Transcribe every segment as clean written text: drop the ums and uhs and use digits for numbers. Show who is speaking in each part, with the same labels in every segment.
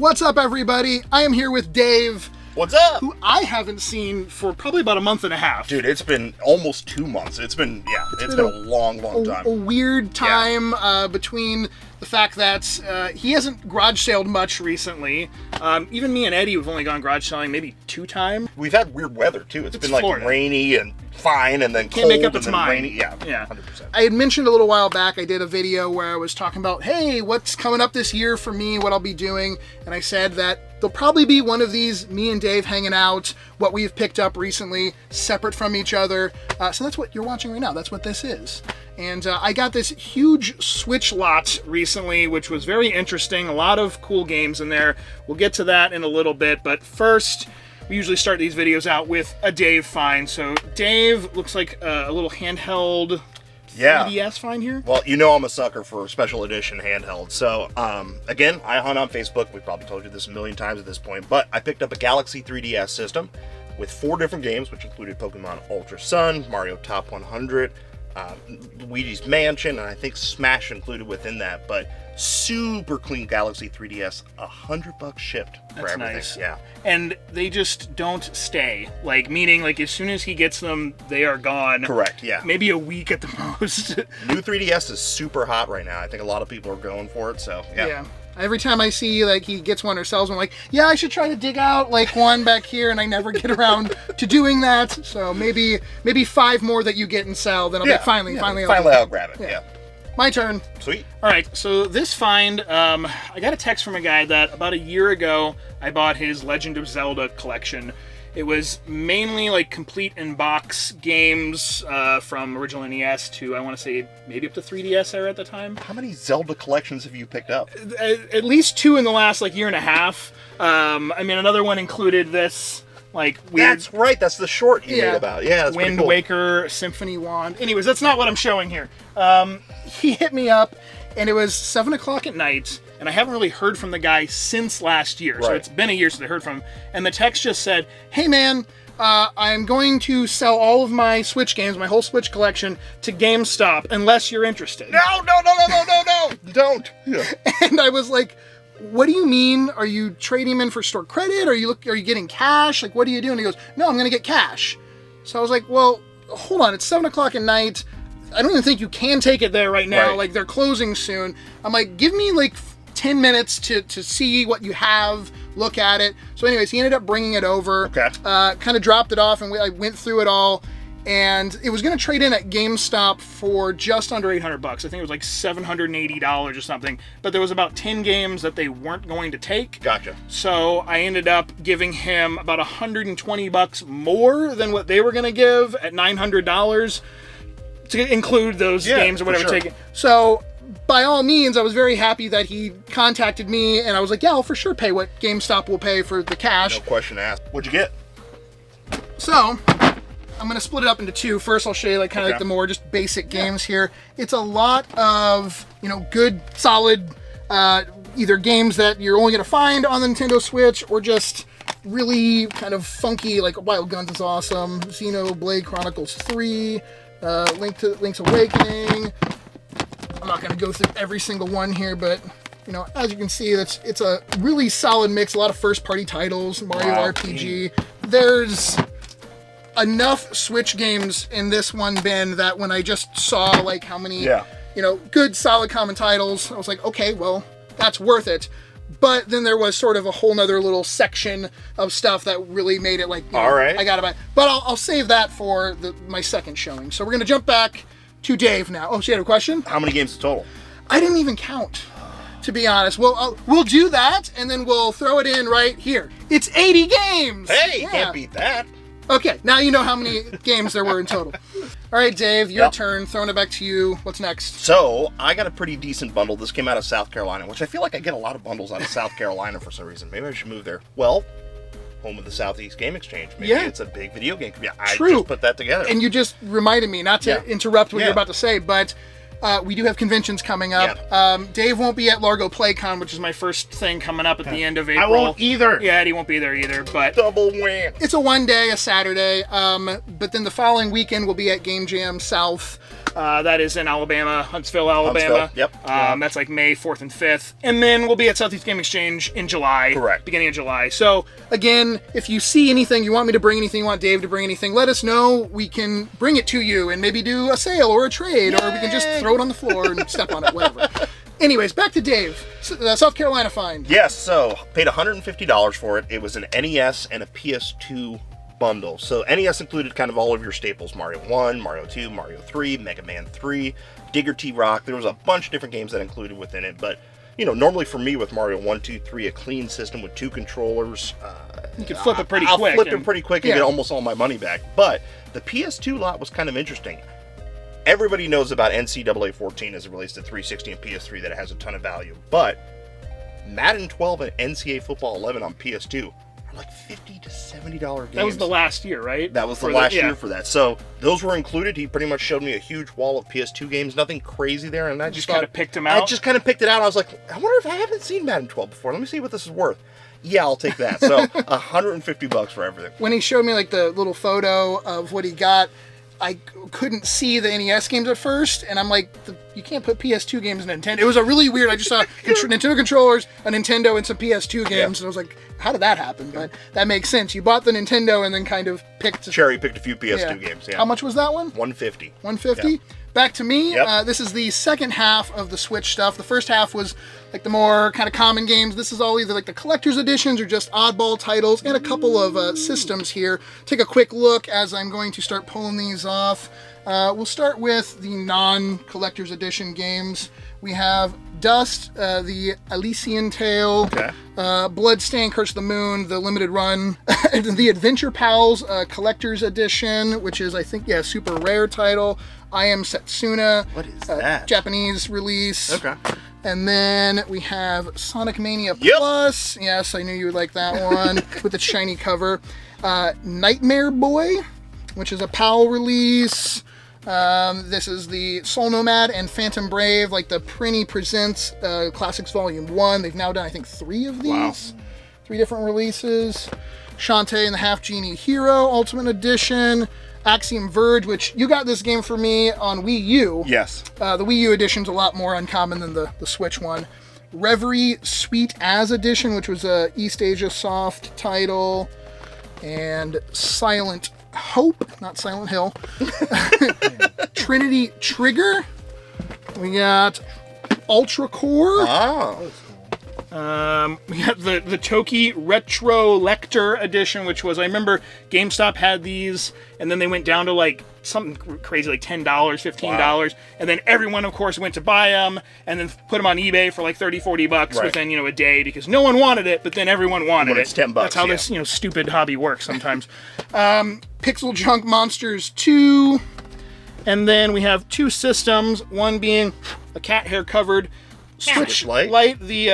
Speaker 1: What's up, everybody? I am here with Dave.
Speaker 2: What's up?
Speaker 1: Who I haven't seen for probably about a month and a half.
Speaker 2: Dude, it's been almost 2 months. It's been a long time.
Speaker 1: A weird time between the fact that he hasn't garage sailed much recently. Even me and Eddie have only gone garage sailing maybe 2 times.
Speaker 2: We've had weird weather, too. It's been like
Speaker 1: Florida.
Speaker 2: Rainy and fine and then
Speaker 1: Can't make up
Speaker 2: cold
Speaker 1: its
Speaker 2: and then
Speaker 1: mind.
Speaker 2: rainy. Yeah, 100%.
Speaker 1: I had mentioned a little while back, I did a video where I was talking about, hey, what's coming up this year for me, what I'll be doing. And I said that there'll probably be one of these, me and Dave hanging out, what we've picked up recently, separate from each other. So that's what you're watching right now. That's what this is. And I got this huge Switch lot recently, which was very interesting. A lot of cool games in there. We'll get to that in a little bit. But first, we usually start these videos out with a Dave find. So Dave looks like a little handheld 3DS find here.
Speaker 2: Well, you know I'm a sucker for special edition handheld. So, again, I hunt on Facebook. We've probably told you this a million times at this point. But I picked up a Galaxy 3DS system with 4 different games, which included Pokemon Ultra Sun, Mario Top 100, Luigi's Mansion, and I think Smash included within that. But super clean Galaxy 3DS, $100 shipped for
Speaker 1: That's
Speaker 2: everything.
Speaker 1: nice.
Speaker 2: Yeah.
Speaker 1: And they just don't stay. Like, meaning, like, as soon as he gets them, they are gone.
Speaker 2: Correct, yeah.
Speaker 1: Maybe a week at the most.
Speaker 2: New 3DS is super hot right now. I think a lot of people are going for it, so yeah.
Speaker 1: Every time I see, like, he gets one or sells one, I'm like, yeah, I should try to dig out, like, one back here, and I never get around to doing that. So maybe 5 more that you get and sell, then I'll be like, finally,
Speaker 2: I'll grab it, yeah.
Speaker 1: My turn.
Speaker 2: Sweet.
Speaker 1: All right, so this find, I got a text from a guy that about a year ago, I bought his Legend of Zelda collection. It was mainly like complete in-box games from original NES to, I want to say, maybe up to 3DS era at the time.
Speaker 2: How many Zelda collections have you picked up?
Speaker 1: At least 2 in the last like year and a half. I mean, another one included this like weird.
Speaker 2: That's right. That's the short you made about. Yeah, that's
Speaker 1: Wind
Speaker 2: pretty cool.
Speaker 1: Waker Symphony Wand. Anyways, that's not what I'm showing here. He hit me up, and it was 7 o'clock at night, and I haven't really heard from the guy since last year. So it's been a year since I heard from him. And the text just said, "Hey man, I'm going to sell all of my Switch games, my whole Switch collection, to GameStop unless you're interested."
Speaker 2: No! Don't. Yeah.
Speaker 1: And I was like, what do you mean? Are you trading them in for store credit? Are you getting cash? Like, what are you doing? He goes, no, I'm going to get cash. So I was like, well, hold on. It's 7 o'clock at night. I don't even think you can take it there right now.
Speaker 2: Right.
Speaker 1: Like, they're closing soon. I'm like, give me like 10 minutes to see what you have, look at it. So anyways, he ended up bringing it over.
Speaker 2: Okay.
Speaker 1: Kind of dropped it off, and I went through it all. And it was going to trade in at GameStop for just under $800. I think it was like $780 or something. But there was about 10 games that they weren't going to take.
Speaker 2: Gotcha.
Speaker 1: So I ended up giving him about $120 more than what they were going to give at $900 to include those games or whatever taken. So by all means, I was very happy that he contacted me, and I was like, yeah, I'll for sure pay what GameStop will pay for the cash.
Speaker 2: No question asked. What'd you get?
Speaker 1: So I'm going to split it up into 2. First, I'll show you like kind of like the more just basic games here. It's a lot of, good, solid, either games that you're only going to find on the Nintendo Switch or just really kind of funky, like Wild Guns is awesome, Xenoblade Chronicles 3, Link's Awakening. I'm not going to go through every single one here, but as you can see, it's a really solid mix. A lot of first-party titles, Mario RPG. There's enough Switch games in this one bin that when I just saw like how many, good solid common titles, I was like, okay, well, that's worth it. But then there was sort of a whole nother little section of stuff that really made it like,
Speaker 2: all right,
Speaker 1: I gotta buy. But I'll save that for my second showing. So we're gonna jump back to Dave now. Oh, so you had a question?
Speaker 2: How many games total?
Speaker 1: I didn't even count, to be honest. We'll do that, and then we'll throw it in right here. It's 80 games!
Speaker 2: Hey, can't beat that.
Speaker 1: Okay, now you know how many games there were in total. All right, Dave, your turn. Throwing it back to you. What's next?
Speaker 2: So, I got a pretty decent bundle. This came out of South Carolina, which I feel like I get a lot of bundles out of South Carolina for some reason. Maybe I should move there. Well, home of the Southeast Game Exchange. Maybe it's a big video game. Yeah, I just put that together.
Speaker 1: And you just reminded me, not to interrupt what you're about to say, but we do have conventions coming up. Dave won't be at Largo PlayCon, which is my first thing coming up at the end of April.
Speaker 2: I won't either.
Speaker 1: Yeah, Eddie won't be there either. But
Speaker 2: double win.
Speaker 1: It's a one day, a Saturday. But then the following weekend we'll be at Game Jam South. That is in Alabama, Huntsville, Alabama.
Speaker 2: Yep.
Speaker 1: That's like May 4th and 5th. And then we'll be at Southeast Game Exchange in July.
Speaker 2: Correct.
Speaker 1: Beginning of July. So, again, if you see anything, you want me to bring anything, you want Dave to bring anything, let us know. We can bring it to you and maybe do a sale or a trade, or we can just throw it on the floor and step on it, whatever. Anyways, back to Dave. South Carolina find.
Speaker 2: Yes, so paid $150 for it. It was an NES and a PS2 bundle. So NES included kind of all of your staples: Mario 1, Mario 2, Mario 3, Mega Man 3, Digger T-Rock. There was a bunch of different games that included within it, but normally for me with Mario 1, 2, 3, a clean system with 2 controllers,
Speaker 1: you can flip it pretty
Speaker 2: I'll
Speaker 1: quick.
Speaker 2: flip it pretty quick and get almost all my money back. But the PS2 lot was kind of interesting. Everybody knows about NCAA 14 as it relates to 360 and PS3, that it has a ton of value. But Madden 12 and NCAA Football 11 on PS2 are like $50 to $70 games.
Speaker 1: That was the last year, right?
Speaker 2: That was the last year for that. So those were included. He pretty much showed me a huge wall of PS2 games, nothing crazy there, and I just
Speaker 1: kind of picked them out.
Speaker 2: I just kind of picked it out. I was like, I wonder if I haven't seen Madden 12 before. Let me see what this is worth. Yeah, I'll take that. So $150 for everything.
Speaker 1: When he showed me like the little photo of what he got, I couldn't see the NES games at first, and I'm like, you can't put PS2 games in Nintendo. It was a really weird, I just saw Nintendo controllers, a Nintendo, and some PS2 games, and I was like, how did that happen? But that makes sense. You bought the Nintendo and then kind of cherry-picked
Speaker 2: a few PS2 games,
Speaker 1: How much was that one?
Speaker 2: $150.
Speaker 1: $150? Yeah. Back to me. This is the second half of the Switch stuff. The first half was like the more kind of common games. This is all either like the collector's editions or just oddball titles, and a couple of systems here. Take a quick look as I'm going to start pulling these off. We'll start with the non-collector's edition games. We have Dust, the Elysian Tale, Bloodstained, Curse of the Moon, the limited run, the Adventure Pals Collector's Edition, which is, I think, super rare title. I Am Setsuna.
Speaker 2: What is that?
Speaker 1: Japanese release.
Speaker 2: Okay.
Speaker 1: And then we have Sonic Mania Plus. Yes, I knew you would like that one with the shiny cover. Nightmare Boy, which is a PAL release. This is the Soul Nomad and Phantom Brave, like the Prinny Presents Classics Volume 1. They've now done, I think, 3 of these. Wow. 3 different releases. Shantae and the Half Genie Hero Ultimate Edition. Axiom Verge, which you got this game for me on Wii U.
Speaker 2: Yes.
Speaker 1: The Wii U edition's a lot more uncommon than the Switch one. Reverie Sweet As Edition, which was a East Asia Soft title. And Silent Hope, not Silent Hill. Trinity Trigger. We got Ultra Core.
Speaker 2: Oh.
Speaker 1: We got the Toki Retro Lector Edition, which was, I remember GameStop had these, and then they went down to like something crazy, like $10, $15, and then everyone, of course, went to buy them, and then put them on eBay for like $30, $40 within, a day, because no one wanted it, but then everyone wanted it.
Speaker 2: It's $10.
Speaker 1: That's how this, stupid hobby works sometimes. Pixel Junk Monsters 2, and then we have 2 systems, one being a cat hair covered Switch Lite, the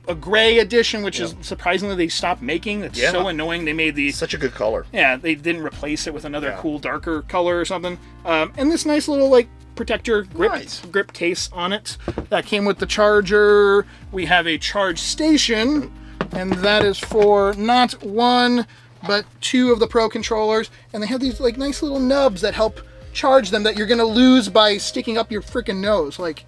Speaker 1: a gray edition, which is surprisingly they stopped making. It's so annoying. They made the
Speaker 2: such a good color.
Speaker 1: Yeah, they didn't replace it with another cool darker color or something. And this nice little like protector grip case on it that came with the charger. We have a charge station, and that is for not 1 but 2 of the Pro controllers. And they have these like nice little nubs that help charge them that you're gonna lose by sticking up your freaking nose. Like,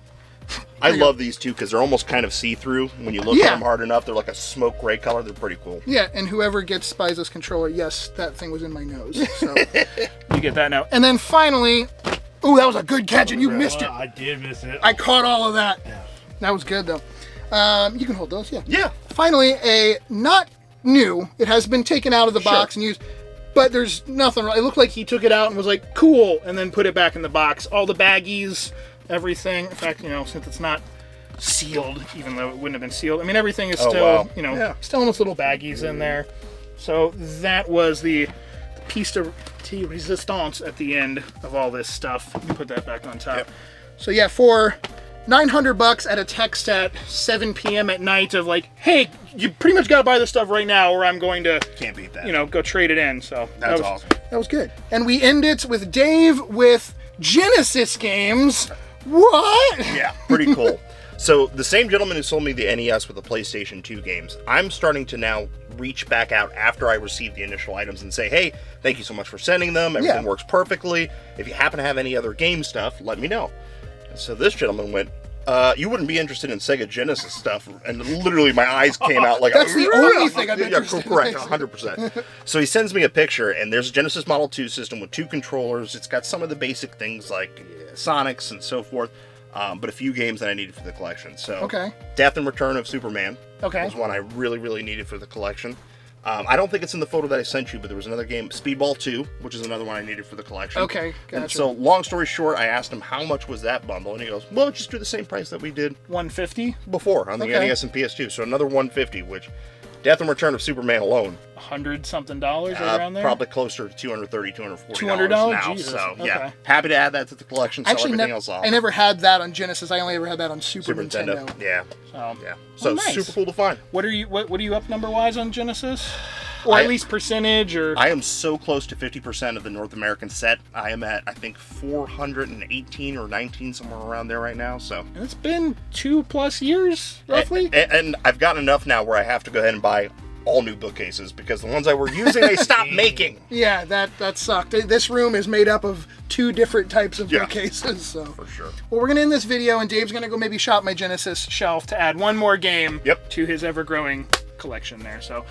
Speaker 2: I love these two because they're almost kind of see-through. When you look at them hard enough, they're like a smoke gray color. They're pretty cool.
Speaker 1: Yeah, and whoever buys this controller, yes, that thing was in my nose. So you get that now. And then finally, oh, that was a good catch, and you missed it.
Speaker 3: I did miss it.
Speaker 1: I caught all of that. Yeah. That was good, though. You can hold those,
Speaker 2: Yeah.
Speaker 1: Finally, a not new. It has been taken out of the box and used, but there's nothing wrong. It looked like he took it out and was like, cool, and then put it back in the box. All the baggies, everything. In fact, since it's not sealed, even though it wouldn't have been sealed, I mean, everything is still, still in those little baggies in there. So that was the piece de resistance at the end of all this stuff. Let me put that back on top. Yep. So yeah, for $900 at a text at 7 p.m. at night of like, hey, you pretty much got to buy this stuff right now, or I'm going to,
Speaker 2: can't beat that.
Speaker 1: Go trade it in. So
Speaker 2: that's awesome.
Speaker 1: That was good. And we end it with Dave with Genesis games. What?
Speaker 2: Yeah, pretty cool. So the same gentleman who sold me the NES with the PlayStation 2 games, I'm starting to now reach back out after I receive the initial items and say, hey, thank you so much for sending them. Everything works perfectly. If you happen to have any other game stuff, let me know. And so this gentleman went, you wouldn't be interested in Sega Genesis stuff, and literally my eyes came out like
Speaker 1: that's the only thing I'm interested in.
Speaker 2: Correct, 100%. So he sends me a picture, and there's a Genesis Model 2 system with 2 controllers. It's got some of the basic things like Sonics and so forth, but a few games that I needed for the collection. So Death and Return of Superman was one I really, really needed for the collection. I don't think it's in the photo that I sent you, but there was another game, Speedball 2, which is another one I needed for the collection.
Speaker 1: Okay, gotcha.
Speaker 2: And so, long story short, I asked him how much was that bundle, and he goes, well, just do the same price that we did
Speaker 1: $150
Speaker 2: before on the NES and PS2. So another $150, which Death and Return of Superman alone,
Speaker 1: $100-something around there.
Speaker 2: probably closer to $230, $240
Speaker 1: $200
Speaker 2: now.
Speaker 1: Jesus.
Speaker 2: So yeah, happy to add that to the collection. Sell everything else off.
Speaker 1: I never had that on Genesis. I only ever had that on Super Nintendo.
Speaker 2: Yeah. So
Speaker 1: nice.
Speaker 2: Super cool to find.
Speaker 1: What are you up number wise on Genesis? Or at least percentage, or...
Speaker 2: I am so close to 50% of the North American set. I am at, I think, 418 or 19, somewhere around there right now, so...
Speaker 1: And it's been 2+ years, roughly?
Speaker 2: And I've gotten enough now where I have to go ahead and buy all new bookcases, because the ones I were using, they stopped making.
Speaker 1: Yeah, that sucked. This room is made up of 2 different types of bookcases, so...
Speaker 2: For sure.
Speaker 1: Well, we're going to end this video, and Dave's going to go maybe shop my Genesis shelf to add one more game to his ever-growing collection there. So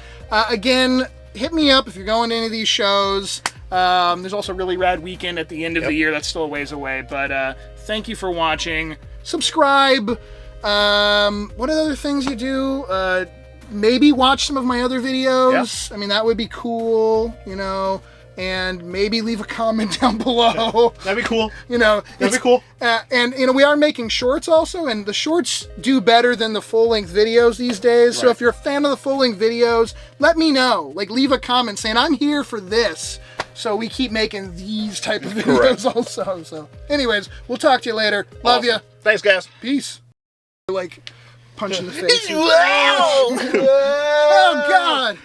Speaker 1: again, hit me up if you're going to any of these shows. There's also a really rad weekend at the end of the year that's still a ways away, but thank you for watching. Subscribe. What other things you do? Maybe watch some of my other videos. I mean, that would be cool, you know. And maybe leave a comment down below.
Speaker 2: That'd be cool.
Speaker 1: You know,
Speaker 2: that'd be cool.
Speaker 1: And you know, we are making shorts also, and the shorts do better than the full-length videos these days. So if you're a fan of the full-length videos, let me know. Like, leave a comment saying I'm here for this. So we keep making these type of videos also. So, anyways, we'll talk to you later. Love you.
Speaker 2: Thanks, guys.
Speaker 1: Peace. Like punch in the face.
Speaker 2: Oh
Speaker 1: God.